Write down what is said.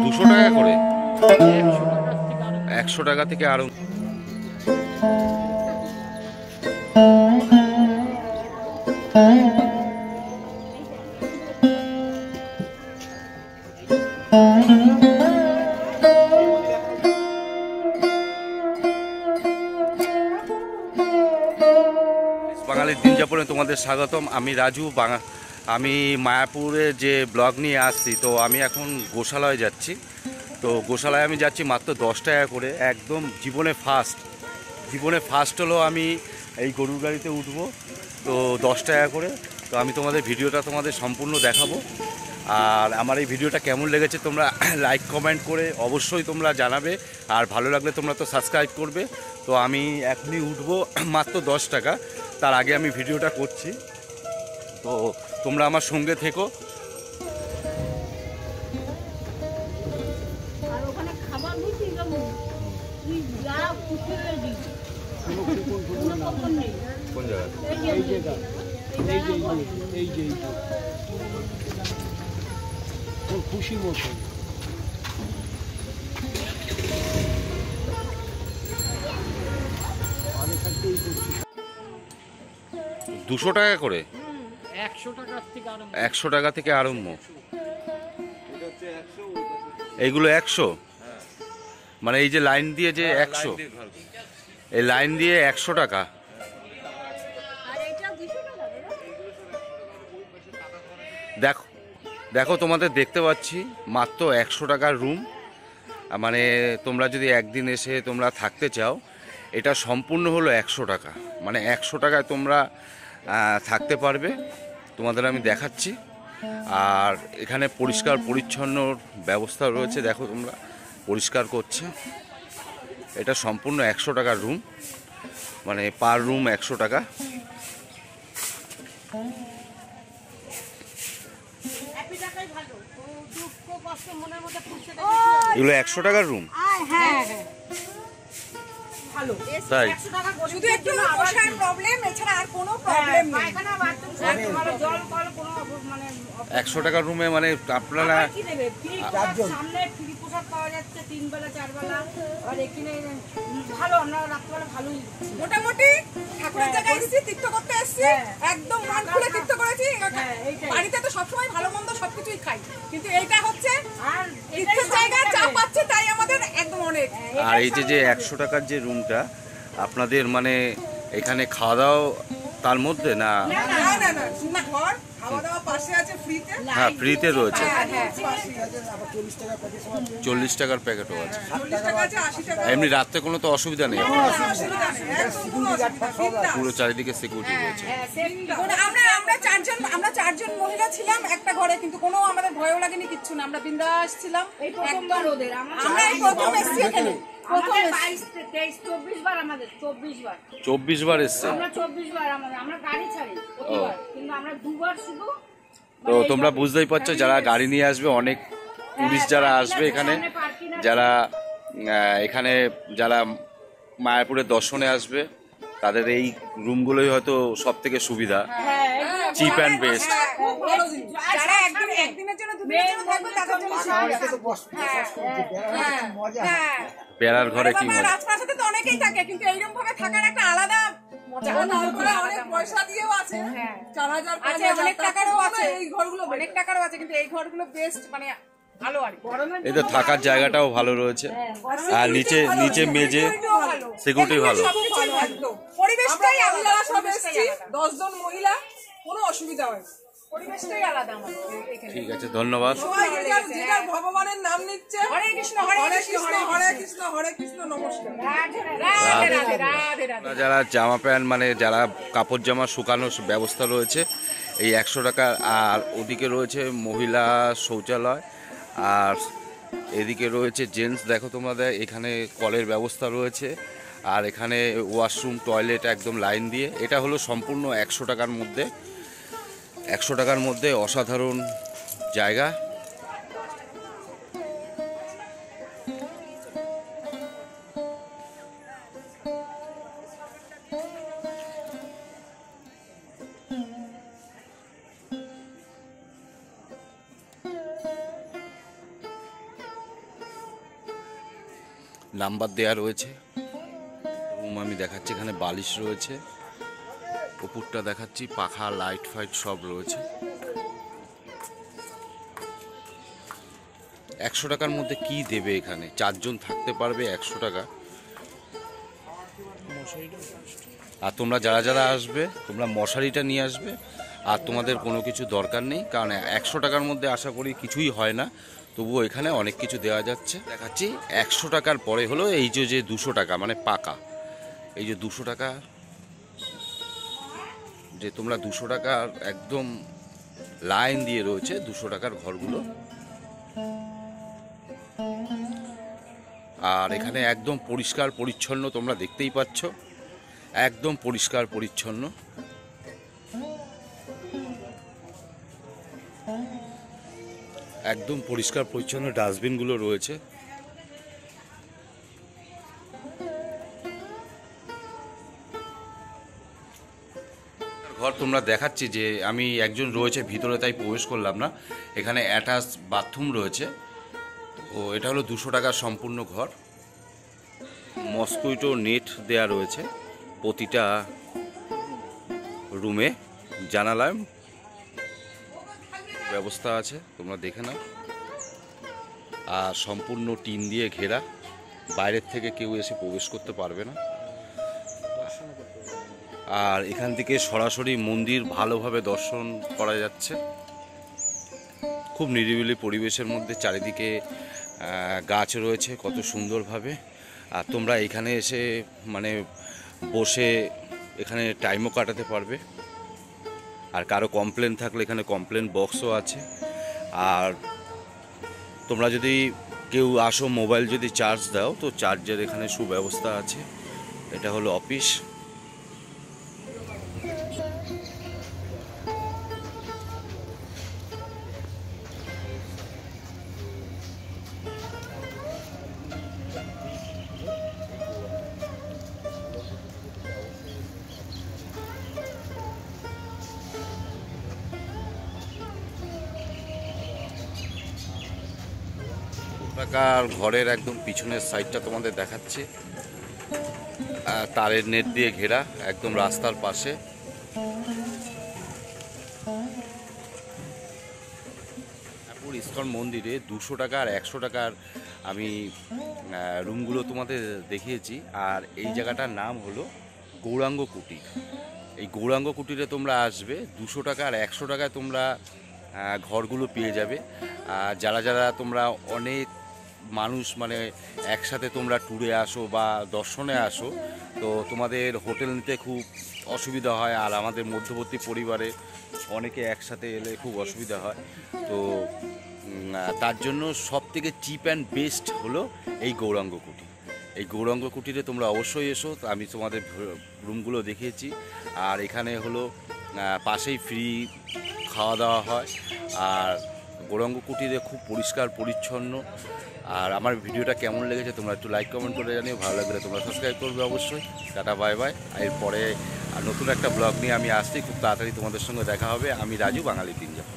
200 টাকা করে, 100 টাকা থেকে আরো। বাঙালির দিন যাপনে তোমাদের স্বাগতম। আমি রাজু। আমি মায়াপুরে যে ব্লগ নিয়ে আসছি, তো আমি এখন গোশালায় যাচ্ছি। তো গোশালায় আমি যাচ্ছি মাত্র 10 টাকা করে, একদম জীবনে ফার্স্ট হলো আমি এই গরুর গাড়িতে উঠবো। তো 10 টাকা করে। তো আমি তোমাদের ভিডিওটা সম্পূর্ণ দেখাবো। আর আমার এই ভিডিওটা কেমন লেগেছে তোমরা লাইক কমেন্ট করে অবশ্যই তোমরা জানাবে। আর ভালো লাগলে তোমরা তো সাবস্ক্রাইব করবে। তো আমি এখনই উঠবো মাত্র 10 টাকা। তার আগে আমি ভিডিওটা করছি, তো তোমরা আমার সঙ্গে থেকো। কোন জায়গা? খুশি মতো 200 টাকা করে, 100 টাকা থেকে আরম্ভ। এইগুলো 100, মানে এই যে লাইন দিয়ে যে 100, এই লাইন দিয়ে 100 টাকা। দেখো দেখো তোমাদের দেখতে পাচ্ছি মাত্র 100 টাকার রুম। মানে তোমরা যদি একদিন এসে তোমরা থাকতে চাও, এটা সম্পূর্ণ হলো 100 টাকা। মানে 100 টাকায় তোমরা থাকতে পারবে। তোমাদের আমি দেখাচ্ছি। আর এখানে পরিষ্কার পরিচ্ছন্ন ব্যবস্থা রয়েছে। দেখো তোমরা, পরিষ্কার করছে। এটা সম্পূর্ণ 100 টাকার রুম, মানে পার রুম 100 টাকা। এগুলো 100 টাকার রুম, তাই? শুধু একটু বসার প্রবলেম, এছাড়া আর কোনো প্রবলেম নেই। 100 টাকার রুমে মানে আপনারা সামনে ফ্রি পোশাক পাওয়া যাচ্ছে 3 বেলা 4 বেলা। আর এখানে ভালো, আমরা রাত্রিবেলা ভালোই মোটামুটি ঠাকুরের জায়গায় এসেছি, তীর্থ করতে এসেছি, একদম মন খুলে তীর্থ করেছি। বাড়িতে তো সবসময় ভালো মন্দ সবকিছুই খাই, কিন্তু এইটা হচ্ছে আর তীর্থের জায়গা, যা পাচ্ছে তাই আমাদের একদম অনেক। আর এই যে 100 টাকার যে রুমটা আপনাদের, মানে এখানে খাওয়া দাওয়া তার মধ্যে না? না না না না, ঘর খাওয়া দাওয়া পাশে আছে, ফ্রিতে। হ্যাঁ, ফ্রিতে রয়েছে। 40 টাকার প্যাকেটও আছে। 40 টাকা আছে, 80 টাকা। এমনি রাত্রে কোনো তো অসুবিধা নেই, পুরো চারিদিকে সিকিউরিটি রয়েছে। আমরা চারজন মহিলা ছিলাম একটা ঘরে, কিন্তু কোনো আমাদের ভয়ও লাগেনি, কিচ্ছু না। আমরা বিন্দাস ছিলাম। আমরা এই প্রথম এসেছি এখানে। 24 বার এসছে। তো তোমরা বুঝতেই পারছো, যারা গাড়ি নিয়ে আসবে, অনেক টুরিস্ট যারা আসবে এখানে, যারা মায়াপুরের দর্শনে আসবে, তাদের এই রুমগুলোই হয়তো সব থেকে সুবিধা, চিপ অ্যান্ড বেস্ট। বেড়ার ঘরে কি মজা। রাজপ্রাসাদে তো অনেকেই থাকে, কিন্তু এইরকম ভাবে থাকার একটা আলাদা মজা। অনেক পয়সা দিয়েও আছে, 4000 অনেক টাকারও আছে, এই ঘরগুলো অনেক টাকারও আছে, কিন্তু এই ঘরগুলো বেস্ট, মানে ভালো। আর এই তো থাকার জায়গাটাও ভালো রয়েছে। আর নিচে মেঝে, সিকিউরিটি ভালো। পরিবেশটাই আলাদা। সব এসেছি 10 জন মহিলা, কোনো অসুবিধা হয় না। পরিবেশটাই আলাদা আমাদের এখানে। ঠিক আছে, ধন্যবাদ। সবাই যার ভগবানের নাম নিচ্ছে। হরে কৃষ্ণ হরে কৃষ্ণ হরে কৃষ্ণ হরে কৃষ্ণ, নমস্কার, রাধে রাধে রাধে রাধে। যারা জামা প্যান্ট, মানে যারা কাপড় জামা শুকানোর ব্যবস্থা রয়েছে এই 100 টাকা। আর ওদিকে রয়েছে মহিলা শৌচালয়, আর এদিকে রয়েছে জেন্টস। দেখো তোমাদের এখানে কলের ব্যবস্থা রয়েছে, আর এখানে ওয়াশরুম, টয়লেট একদম লাইন দিয়ে। এটা হলো সম্পূর্ণ 100 টাকার মধ্যে, 100 টাকার মধ্যে অসাধারণ জায়গা। নাম্বার দেয়া রয়েছে। রুম আমি দেখাচ্ছি, এখানে বালিশ রয়েছে, উপরটা দেখাচ্ছি, পাখা লাইট ফাইট সব রয়েছে। 100 টাকার মধ্যে কি দেবে এখানে? 4 জন থাকতে পারবে 100 টাকা। আর তোমরা যারা যারা আসবে তোমরা মশারিটা নিয়ে আসবে, আর তোমাদের কোনো কিছু দরকার নেই, কারণ 100 টাকার মধ্যে আশা করি কিছুই হয় না, তবুও এখানে অনেক কিছু দেওয়া যাচ্ছে। দেখাচ্ছি 100 টাকার পরে হলো এই যে 200 টাকা মানে পাকা, এই যে 200 টাকা, যে তোমরা 200 টাকার একদম লাইন দিয়ে রয়েছে 200 টাকার ঘরগুলো। আর এখানে একদম পরিষ্কার পরিচ্ছন্ন, তোমরা দেখতেই পাচ্ছ, একদম পরিষ্কার পরিচ্ছন্ন। একদম পরিষ্কার পরিচ্ছন্ন, ডাস্টবিনগুলো রয়েছে। ঘর তোমরা দেখাচ্ছি যে আমি একজন রয়েছে ভিতরে, তাই প্রবেশ করলাম না। এখানে অ্যাটাচ বাথরুম রয়েছে। ও এটা হলো 200 টাকার সম্পূর্ণ ঘর। মসকুইটো নেট দেয়া রয়েছে প্রতিটা রুমে, জানালায় ব্যবস্থা আছে, তোমরা দেখে নাও। আর সম্পূর্ণ টিন দিয়ে ঘেরা, বাইরের থেকে কেউ এসে প্রবেশ করতে পারবে না। আর এখান থেকে সরাসরি মন্দির ভালোভাবে দর্শন করা যাচ্ছে। খুব নিরিবিলি পরিবেশের মধ্যে, চারিদিকে গাছ রয়েছে কত সুন্দরভাবে। আর তোমরা এখানে এসে মানে বসে এখানে টাইমও কাটাতে পারবে। আর কারো কমপ্লেন থাকলে এখানে কমপ্লেন বক্সও আছে। আর তোমরা যদি কেউ আসো মোবাইল যদি চার্জ দাও তো চার্জের এখানে সুব্যবস্থা আছে। এটা হলো অফিস। টাকার ঘরের একদম পিছনের সাইডটা তোমাদের দেখাচ্ছি, তারের নেট দিয়ে ঘেরা, একদম রাস্তার পাশে। ইস্কন মন্দিরে 200 টাকা আর 100 টাকার আমি রুমগুলো তোমাদের দেখিয়েছি। আর এই জায়গাটার নাম হলো গৌরাঙ্গ কুটির। এই গৌরাঙ্গ কুটিরে তোমরা আসবে, 200 টাকা আর 100 টাকায় তোমরা ঘরগুলো পেয়ে যাবে। আর যারা যারা তোমরা অনেক মানুষ মানে একসাথে তোমরা ট্যুরে আসো বা দর্শনে আসো, তো তোমাদের হোটেল নিতে খুব অসুবিধা হয়। আর আমাদের মধ্যবর্তী পরিবারে অনেকে একসাথে এলে খুব অসুবিধা হয়। তো তার জন্য সবথেকে চিপ অ্যান্ড বেস্ট হলো এই গৌরাঙ্গ কুটির। এই গৌরাঙ্গ কুটিরে তোমরা অবশ্যই এসো। আমি তোমাদের রুমগুলো দেখিয়েছি। আর এখানে হলো পাশেই ফ্রি খাওয়া দাওয়া হয়। আর গৌরাঙ্গ কুটিরে খুব পরিষ্কার পরিচ্ছন্ন। আর আমার ভিডিওটা কেমন লেগেছে তোমরা একটু লাইক কমেন্ট করে জানিও। ভালো লাগলে তোমরা সাবস্ক্রাইব করবে অবশ্যই। Tata bye bye. এরপরে নতুন একটা ব্লগ নিয়ে আমি আসছি, খুব তাড়াতাড়ি তোমাদের সঙ্গে দেখা হবে। আমি রাজু, বাঙালি তিনজন।